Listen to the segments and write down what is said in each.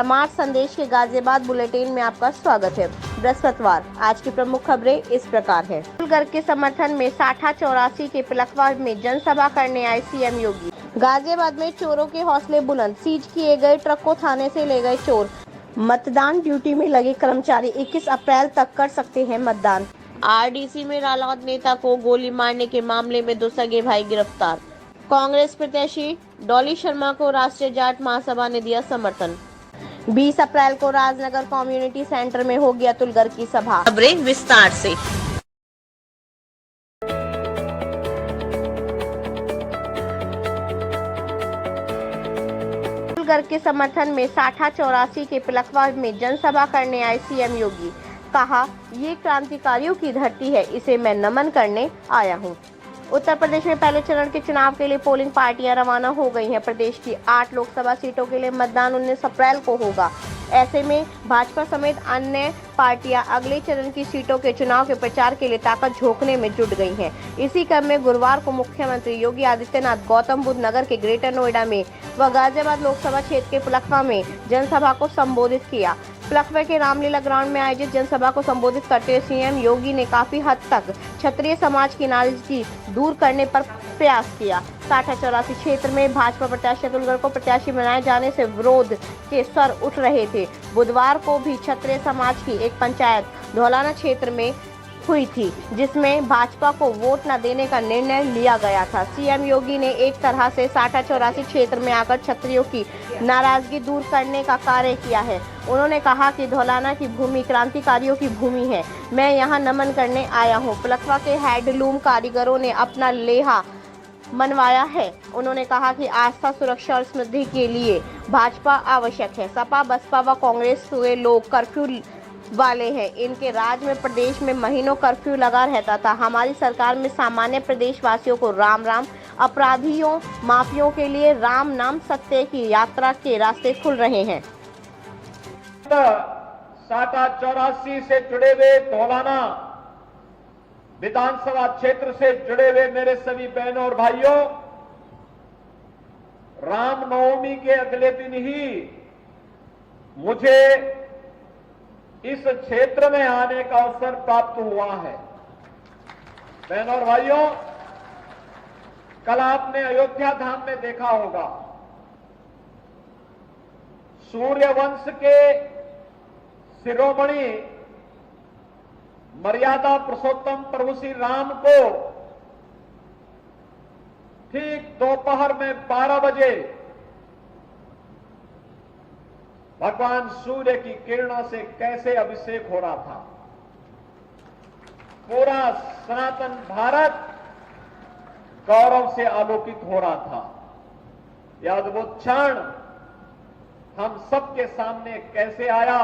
समाज संदेश के गाजियाबाद बुलेटिन में आपका स्वागत है। बृहस्पतिवार आज की प्रमुख खबरें इस प्रकार है। गर्ग के समर्थन में साठा चौरासी के पिलखवा में जनसभा करने आए सीएम योगी। गाजियाबाद में चोरों के हौसले बुलंद, सीज किए गए ट्रक को थाने से ले गए चोर। मतदान ड्यूटी में लगे कर्मचारी 21 अप्रैल तक कर सकते हैं मतदान। आरडीसी में रालोद नेता को गोली मारने के मामले में 2 सगे भाई गिरफ्तार। कांग्रेस प्रत्याशी डॉली शर्मा को राष्ट्रीय जाट महासभा ने दिया समर्थन। 20 अप्रैल को राजनगर कम्युनिटी सेंटर में होगी अतुल गर्ग की सभा। खबरें विस्तार से। अतुल गर्ग के समर्थन में साठा चौरासी के पिलखवा में जनसभा करने आए सीएम योगी। कहा, ये क्रांतिकारियों की धरती है, इसे मैं नमन करने आया हूँ। उत्तर प्रदेश में पहले चरण के चुनाव के लिए पोलिंग पार्टियां रवाना हो गई हैं। प्रदेश की 8 लोकसभा सीटों के लिए मतदान 19 अप्रैल को होगा। ऐसे में भाजपा समेत अन्य पार्टियां अगले चरण की सीटों के चुनाव के प्रचार के लिए ताकत झोंकने में जुट गई हैं। इसी क्रम में गुरुवार को मुख्यमंत्री योगी आदित्यनाथ गौतम बुद्ध नगर के ग्रेटर नोएडा में व गाजियाबाद लोकसभा क्षेत्र के पिलखवा में जनसभा को संबोधित किया। पिलखवा के रामलीला ग्राउंड में आयोजित जनसभा को संबोधित करते हुए सीएम योगी ने काफी हद तक क्षत्रिय समाज की नाराजगी दूर करने पर प्रयास किया। साठा चौरासी क्षेत्र में भाजपा प्रत्याशी अतुल गर्ग को प्रत्याशी बनाए जाने से विरोध के स्वर उठ रहे थे। बुधवार को भी क्षत्रिय समाज की एक पंचायत धौलाना क्षेत्र में हुई थी, जिसमें भाजपा को वोट न देने का निर्णय लिया गया था। सीएम योगी ने एक तरह से साठा चौरासी क्षेत्र में आकर क्षत्रियों की नाराजगी दूर करने का कार्य किया है। उन्होंने कहा कि धौलाना की भूमि क्रांतिकारियों की भूमि है, मैं यहाँ नमन करने आया हूँ। पिलखवा के हैंडलूम कारीगरों ने अपना लेहा मनवाया है। उन्होंने कहा कि आस्था, सुरक्षा और समृद्धि के लिए भाजपा आवश्यक है। सपा, बसपा व कांग्रेस हुए लोग कर्फ्यू वाले हैं। इनके राज में प्रदेश में महीनों कर्फ्यू लगा रहता था। हमारी सरकार में सामान्य प्रदेशवासियों को राम राम, अपराधियों, माफियों के लिए राम नाम सत्य की यात्रा के रास्ते खुल रहे हैं। साठा चौरासी से जुड़े हुए धौलाना विधानसभा क्षेत्र से जुड़े हुए मेरे सभी बहनों और भाइयों, रामनवमी के अगले दिन ही मुझे इस क्षेत्र में आने का अवसर प्राप्त हुआ है। बहनों और भाइयों, कल आपने अयोध्या धाम में देखा होगा, सूर्यवंश के शिरोमणि मर्यादा पुरुषोत्तम प्रभु श्री राम को ठीक दोपहर में 12 बजे भगवान सूर्य की किरणों से कैसे अभिषेक हो रहा था। पूरा सनातन भारत गौरव से आलोकित हो रहा था। यह अद्भुत क्षण हम सबके सामने कैसे आया,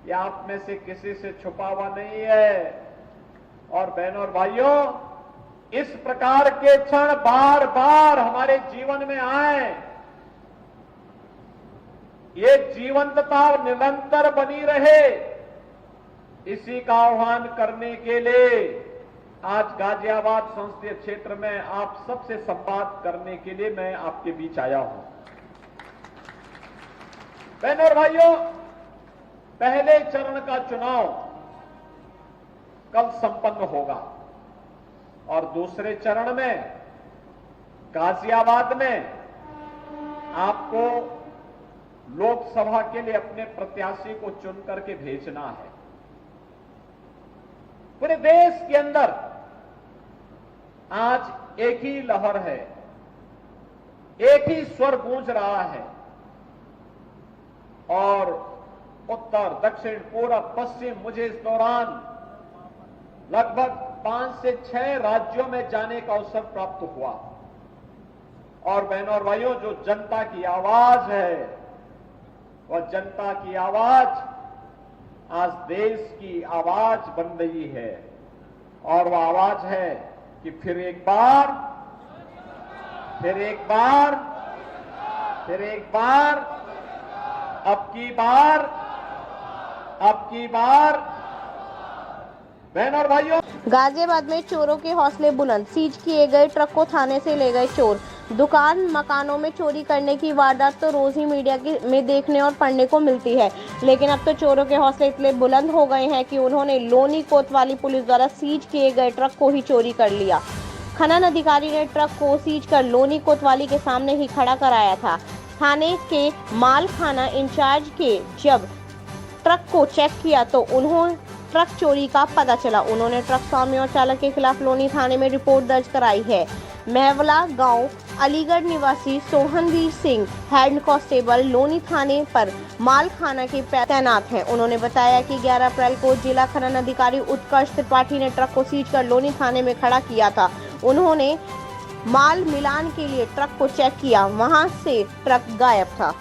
यह आप में से किसी से छुपा हुआ नहीं है। और बहनों और भाइयों, इस प्रकार के क्षण बार बार हमारे जीवन में आए, ये जीवंतता निरंतर बनी रहे, इसी का आह्वान करने के लिए आज गाजियाबाद संसदीय क्षेत्र में आप सबसे संवाद करने के लिए मैं आपके बीच आया हूं। बहनों और भाइयों, पहले चरण का चुनाव कल संपन्न होगा और दूसरे चरण में गाजियाबाद में आपको लोकसभा के लिए अपने प्रत्याशी को चुन करके भेजना है। पूरे देश के अंदर आज एक ही लहर है, एक ही स्वर गूंज रहा है और उत्तर, दक्षिण, पूरब, पश्चिम, मुझे इस दौरान लगभग 5 से 6 राज्यों में जाने का अवसर प्राप्त हुआ। और बहनों और भाइयों, जो जनता की आवाज है, वह जनता की आवाज आज देश की आवाज बन रही है। और वह आवाज है कि फिर एक बार, फिर एक बार, फिर एक बार, अब की बार, अब की बार। बहनों और भाइयों, गाजियाबाद में चोरों के हौसले बुलंद, सीज किए गए ट्रक को थाने से ले गए चोर। दुकान मकानों में चोरी करने की वारदात तो रोज ही मीडिया में देखने और पढ़ने को मिलती है, लेकिन अब तो चोरों के हौसले इतने बुलंद हो गए हैं कि उन्होंने लोनी कोतवाली पुलिस द्वारा सीज किए गए ट्रक को ही चोरी कर लिया। खनन अधिकारी ने ट्रक को सीज कर लोनी कोतवाली के सामने ही खड़ा कराया था। थाने के माल खाना इंचार्ज के जब ट्रक को चेक किया तो उन्होंने ट्रक चोरी का पता चला। उन्होंने ट्रक स्वामी और चालक के खिलाफ लोनी थाने में रिपोर्ट दर्ज कराई है। महवला गांव अलीगढ़ निवासी सोहनवीर सिंह हेड कांस्टेबल लोनी थाने पर माल खाना के तैनात हैं। उन्होंने बताया कि 11 अप्रैल को जिला खनन अधिकारी उत्कर्ष त्रिपाठी ने ट्रक को सीज कर लोनी थाने में खड़ा किया था। उन्होंने माल मिलान के लिए ट्रक को चेक किया, वहां से ट्रक गायब था।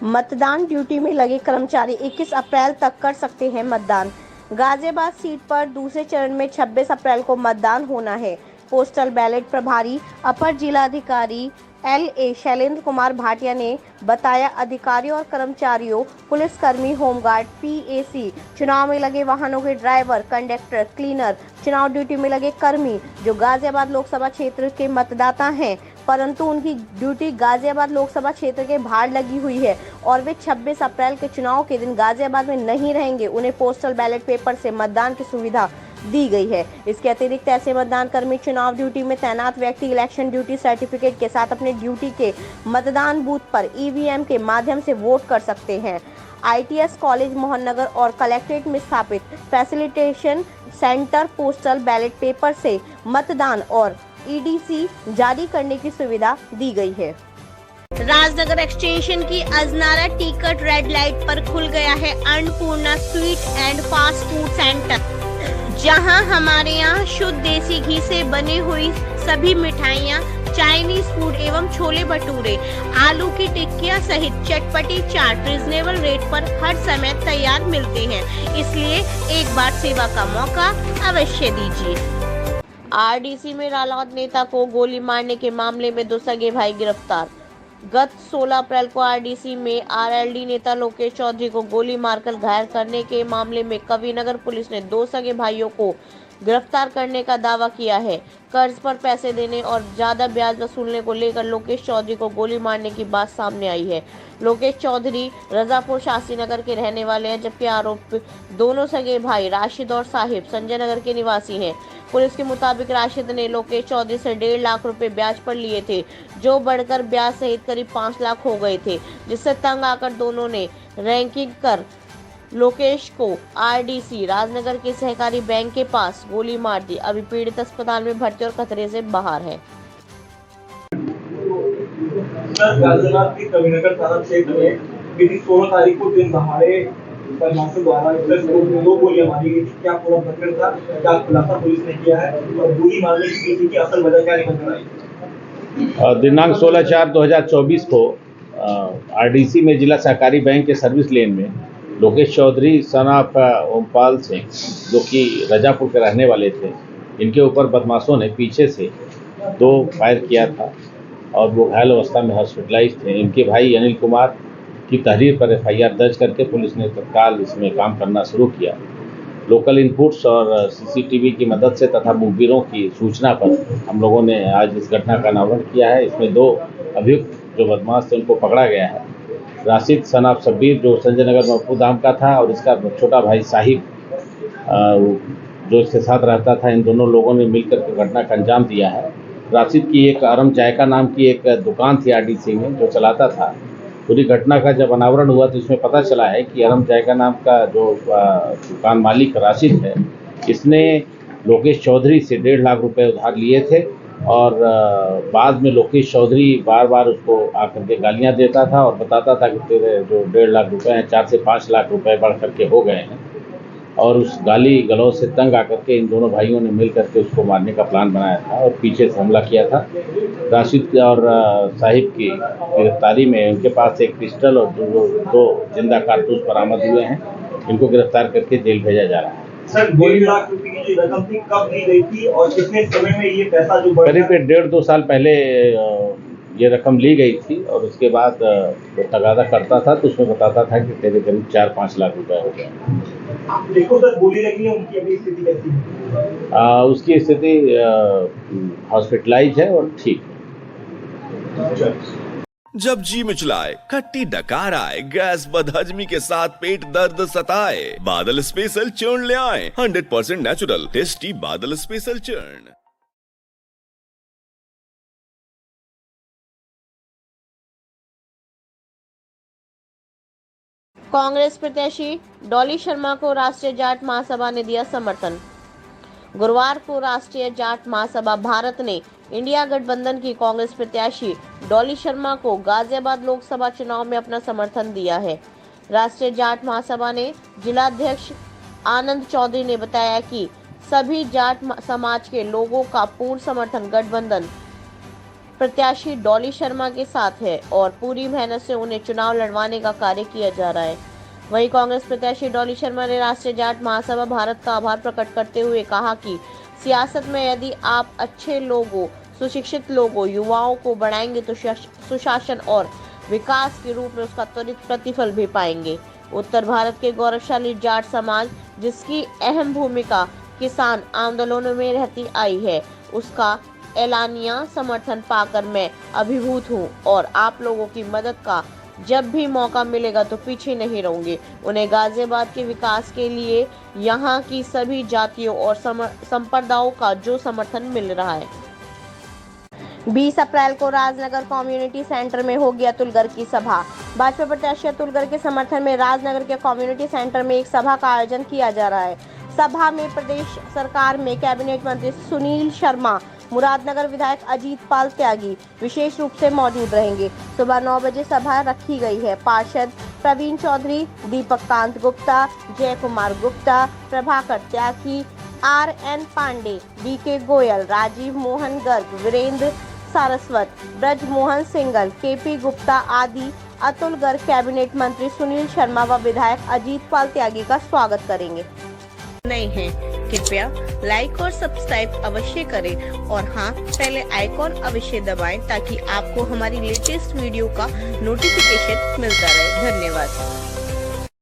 मतदान ड्यूटी में लगे कर्मचारी 21 अप्रैल तक कर सकते हैं मतदान। गाजियाबाद सीट पर दूसरे चरण में 26 अप्रैल को मतदान होना है। पोस्टल बैलेट प्रभारी अपर जिलाधिकारी LA शैलेंद्र कुमार भाटिया ने बताया, अधिकारियों और कर्मचारियों, पुलिसकर्मी, होमगार्ड, PAC, चुनाव में लगे वाहनों के ड्राइवर, कंडक्टर, क्लीनर, चुनाव ड्यूटी में लगे कर्मी जो गाजियाबाद लोकसभा क्षेत्र के मतदाता हैं, परंतु उनकी ड्यूटी गाजियाबाद लोकसभा क्षेत्र के बाहर लगी हुई है और वे 26 अप्रैल के चुनाव के दिन गाजियाबाद में नहीं रहेंगे। उन्हें पोस्टल बैलेट पेपर से मतदान की सुविधा दी गई है। इसके अतिरिक्त ऐसे मतदान कर्मी चुनाव ड्यूटी में तैनात व्यक्ति इलेक्शन ड्यूटी सर्टिफिकेट के साथ अपने ड्यूटी के मतदान बूथ पर EVM के माध्यम से वोट कर सकते हैं। ITS कॉलेज मोहननगर और कलेक्ट्रेट में स्थापित facilitation centre postal ballot paper से मतदान और EDC जारी करने की सुविधा दी गई है। राजनगर एक्सटेंशन की अजनारा टिकट रेड लाइट पर खुल गया है Annapurna sweet and fast food centre, जहां हमारे यहाँ शुद्ध देसी घी से बनी हुई सभी मिठाइयाँ, चाइनीज फूड एवं छोले भटूरे, आलू की टिक्कियाँ सहित चटपटी चाट रिजनेबल रेट पर हर समय तैयार मिलते हैं, इसलिए एक बार सेवा का मौका अवश्य दीजिए। RDC में रालोद नेता को गोली मारने के मामले में 2 सगे भाई गिरफ्तार। गत 16 अप्रैल को RDC में RLD नेता लोकेश चौधरी को गोली मारकर घायल करने के मामले में कविनगर पुलिस ने 2 सगे भाइयों को गिरफ्तार करने का दावा किया है। कर्ज पर पैसे देने और ज्यादा ब्याज वसूलने को लेकर लोकेश चौधरी को गोली मारने की बात सामने आई है। लोकेश चौधरी रजापुर शास्त्रीनगर के रहने वाले हैं, जबकि आरोपी दोनों सगे भाई राशिद और साहिब संजय नगर के निवासी हैं। पुलिस के मुताबिक राशिद ने लोकेश चौधरी से 1.5 लाख रुपए ब्याज पर लिए थे, जो बढ़कर ब्याज सहित करीब 5 लाख हो गए थे, जिससे तंग आकर दोनों ने रैंकिंग कर लोकेश को RDC राजनगर के सहकारी बैंक के पास गोली मार दी। अभी पीड़ित अस्पताल में भर्ती और खतरे से बाहर है। गाजियाबाद के कविनगर थाना क्षेत्र में बीती 16 तारीख को दिन दहाड़े बदमाशों द्वारा 2 गोलियां मारी गई थी। क्या पूरा प्रकरण था, क्या खुलासा पुलिस ने किया है और गोली मारने के पीछे की असल वजह क्या निकल कर आई? दिनांक 16/4/2024 को RDC में जिला सहकारी बैंक के सर्विस लेन में लोकेश चौधरी सन ऑफ ओमपाल सिंह, जो कि रजापुर के रहने वाले थे, इनके ऊपर बदमाशों ने पीछे से 2 फायर किया था और वो घायल अवस्था में हॉस्पिटलाइज थे। इनके भाई अनिल कुमार की तहरीर पर FIR दर्ज करके पुलिस ने तत्काल इसमें काम करना शुरू किया। लोकल इनपुट्स और CCTV की मदद से तथा मुखबिरों की सूचना पर हम लोगों ने आज इस घटना का अनावरण किया है। इसमें 2 अभियुक्त जो बदमाश थे उनको पकड़ा गया है। राशिद सन ऑफ शब्बीर जो संजय नगर महफूधाम का था और इसका छोटा भाई साहिब जो इसके साथ रहता था, इन दोनों लोगों ने मिलकर के घटना का अंजाम दिया है। राशिद की एक अरम जायका नाम की एक दुकान थी RDC में जो चलाता था। पूरी घटना का जब अनावरण हुआ तो इसमें पता चला है कि अरम जायका नाम का जो दुकान मालिक राशिद है, इसने लोकेश चौधरी से 1.5 लाख रुपए उधार लिए थे और बाद में लोकेश चौधरी बार बार उसको आकर के गालियाँ देता था और बताता था कि तेरे जो 1.5 लाख रुपए हैं 4 से 5 लाख रुपए बढ़ करके हो गए हैं, और उस गाली गलौज से तंग आकर के इन दोनों भाइयों ने मिल करके उसको मारने का प्लान बनाया था और पीछे से हमला किया था। राशिद और साहिब की गिरफ्तारी में उनके पास एक पिस्टल और 2 जिंदा कारतूस बरामद हुए हैं। इनको गिरफ्तार करके जेल भेजा जा रहा है। सर, 1.5 लाख रुपए की जो रकम थी कब दी गई थी और कितने समय में ये पैसा जो करीब 1.5-2 साल पहले ये रकम ली गई थी और उसके बाद वो तगादा करता था तो उसमें बताता था कि तेरे करीब 4-5 लाख रुपए हो गए। देखो सर, गोली लगी है, उनकी अभी स्थिति कैसी है? उसकी स्थिति हॉस्पिटलाइज है और ठीक है। जब जी मिचलाए, खट्टी डकार आए, गैस बदहजमी के साथ पेट दर्द सताए, बादल स्पेशल चूर्ण ले आए। 100% नेचुरल टेस्टी बादल स्पेशल चूर्ण। कांग्रेस प्रत्याशी डॉली शर्मा को राष्ट्रीय जाट महासभा ने दिया समर्थन। गुरुवार को राष्ट्रीय जाट महासभा भारत ने इंडिया गठबंधन की कांग्रेस प्रत्याशी डॉली शर्मा को गाजियाबाद लोकसभा चुनाव में अपना समर्थन दिया है। राष्ट्रीय जाट महासभा ने जिलाध्यक्ष आनंद चौधरी ने बताया कि सभी जाट समाज के लोगों का पूर्ण समर्थन गठबंधन प्रत्याशी डॉली शर्मा के साथ है और पूरी मेहनत से उन्हें चुनाव लड़वाने का कार्य किया जा रहा है। वहीं कांग्रेस प्रत्याशी डॉली शर्मा ने राष्ट्रीय जाट महासभा भारत का आभार प्रकट करते हुए कहा कि सियासत में यदि आप अच्छे लोगों, सुशिक्षित लोगों, युवाओं को बढ़ाएंगे तो सुशासन और विकास के रूप में उसका त्वरित प्रतिफल भी पाएंगे। उत्तर भारत के गौरवशाली जाट समाज, जिसकी अहम भूमिका किसान आंदोलनों में रहती आई है, उसका एलानिया समर्थन पाकर मैं अभिभूत हूँ और आप लोगों की मदद का जब भी मौका मिलेगा तो पीछे नहीं रहूंगे। उन्हें गाजियाबाद के विकास के लिए यहाँ की सभी जातियों और संप्रदायों का जो समर्थन मिल रहा है। 20 अप्रैल को राजनगर कम्युनिटी सेंटर में होगी अतुल गर्ग की सभा। भाजपा प्रत्याशी अतुल गर्ग के समर्थन में राजनगर के कम्युनिटी सेंटर में एक सभा का आयोजन किया जा रहा है। सभा में प्रदेश सरकार में कैबिनेट मंत्री सुनील शर्मा, मुरादनगर विधायक अजीत पाल त्यागी विशेष रूप से मौजूद रहेंगे। सुबह 9 बजे सभा रखी गई है। पार्षद प्रवीण चौधरी, दीपक Kant Gupta, Jai Kumar Gupta, Prabhakar Tyagi, RN Pandey, DK Goyal, Rajeev Mohan Garg, Virendra Saraswat, Braj Mohan Singhal, KP Gupta आदि अतुल गर्ग, कैबिनेट मंत्री सुनील शर्मा व विधायक अजीत पाल त्यागी का स्वागत करेंगे। नए हैं कृपया लाइक और सब्सक्राइब अवश्य करें और हाँ, पहले आइकॉन अवश्य दबाएं ताकि आपको हमारी लेटेस्ट वीडियो का नोटिफिकेशन मिलता रहे। धन्यवाद।